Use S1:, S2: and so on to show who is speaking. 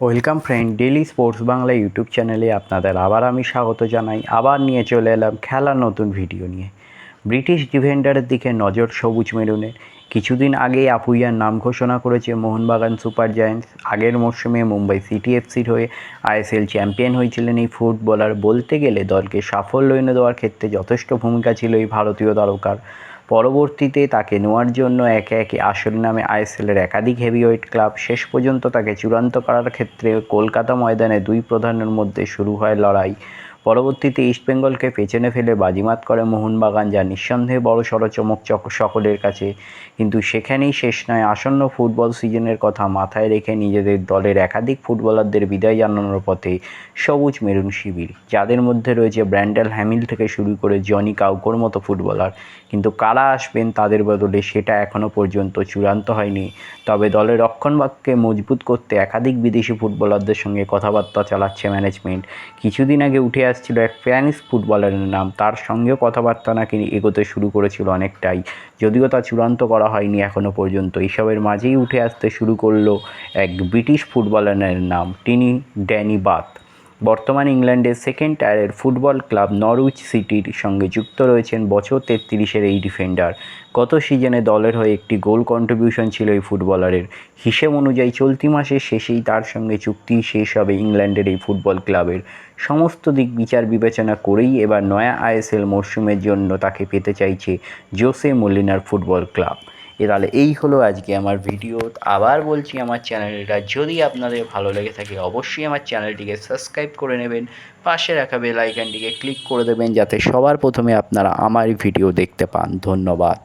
S1: Welcome friend, daily sports Bangla YouTube চ্যানেলে আপনাদের আবার আমি স্বাগত জানাই। আবার নিয়ে চলে এলাম খেলার নতুন ভিডিও নিয়ে। ব্রিটিশ ডিফেন্ডারের দিকে নজর সবুজ মেরুনের। কিছুদিন আগেই আপুইয়ার নাম ঘোষণা করেছে মোহনবাগান সুপার জায়ান্টস। আগের মরশুমে মুম্বাই সিটি এফসির হয়ে আইএসএল চ্যাম্পিয়ন হয়েছিলেন এই ফুটবলার। বলতে গেলে দলকে সাফল্য এনে দেওয়ার ক্ষেত্রে যথেষ্ট ভূমিকা ছিল এই ভারতীয় তারকার। পরবর্তীতে তাকে নেওয়ার জন্য একে একে আসল নামে আইএসএলের একাধিক হেভিওয়েট ক্লাব। শেষ পর্যন্ত তাকে চূড়ান্ত করার ক্ষেত্রে কলকাতা ময়দানে দুই প্রধানের মধ্যে শুরু হয় লড়াই। পরবর্তীতে ইস্টবেঙ্গলকে পেছনে ফেলে বাজিমাত করে মোহনবাগান, যা নিঃসন্দেহে বড়সড় চমক সকলের কাছে। কিন্তু সেখানেই শেষ নয়। আসন্ন ফুটবল সিজনের কথা মাথায় রেখে নিজেদের দলের একাধিক ফুটবলারদের বিদায় জানানোর পথে সবুজ মেরুন শিবির, যাদের মধ্যে রয়েছে ব্র্যান্ডন হ্যামিল থেকে শুরু করে জনি কাউকোর মতো ফুটবলার। কিন্তু কারা আসবেন তাদের বদলে সেটা এখনও পর্যন্ত চূড়ান্ত হয়নি। তবে দলের রক্ষণভাগকে মজবুত করতে একাধিক বিদেশি ফুটবলারদের সঙ্গে কথাবার্তা চালাচ্ছে ম্যানেজমেন্ট। কিছুদিন আগে উঠে আসছিল এক স্প্যানিশ ফুটবলারের নাম, তার সঙ্গেও কথাবার্তা নাকি এগোতে শুরু করেছিল অনেকটাই, যদিও তা চূড়ান্ত করা হয়নি এখনও পর্যন্ত। এসবের মাঝেই উঠে আসতে শুরু করলো এক ব্রিটিশ ফুটবলারের নাম, তিনি ড্যানি বাথ। বর্তমানে ইংল্যান্ডের সেকেন্ড টায়ারের ফুটবল ক্লাব নরউইচ সিটির সঙ্গে যুক্ত রয়েছেন বছর 33-এর এই ডিফেন্ডার। গত সিজনে দলের হয়ে একটি গোল কন্ট্রিবিউশন ছিল এই ফুটবলারের। হিসেব অনুযায়ী চলতি মাসের শেষেই তার সঙ্গে চুক্তি শেষ হবে ইংল্যান্ডের এই ফুটবল ক্লাবের। সমস্ত দিক বিচার বিবেচনা করেই এবার নয়া আইএসএল মরশুমের জন্য তাকে পেতে চাইছে জোসে মোলিনার ফুটবল ক্লাব। তাহলে এই হলো আজকে আমার ভিডিও। আবার বলছি, আমার চ্যানেলটা যদি আপনাদের ভালো লেগে থাকে অবশ্যই আমার চ্যানেলটিকে সাবস্ক্রাইব করে নেবেন, পাশে রাখা বেল আইকনটিকে ক্লিক করে দেবেন যাতে সবার প্রথমে আপনারা আমার ভিডিও দেখতে পান। ধন্যবাদ।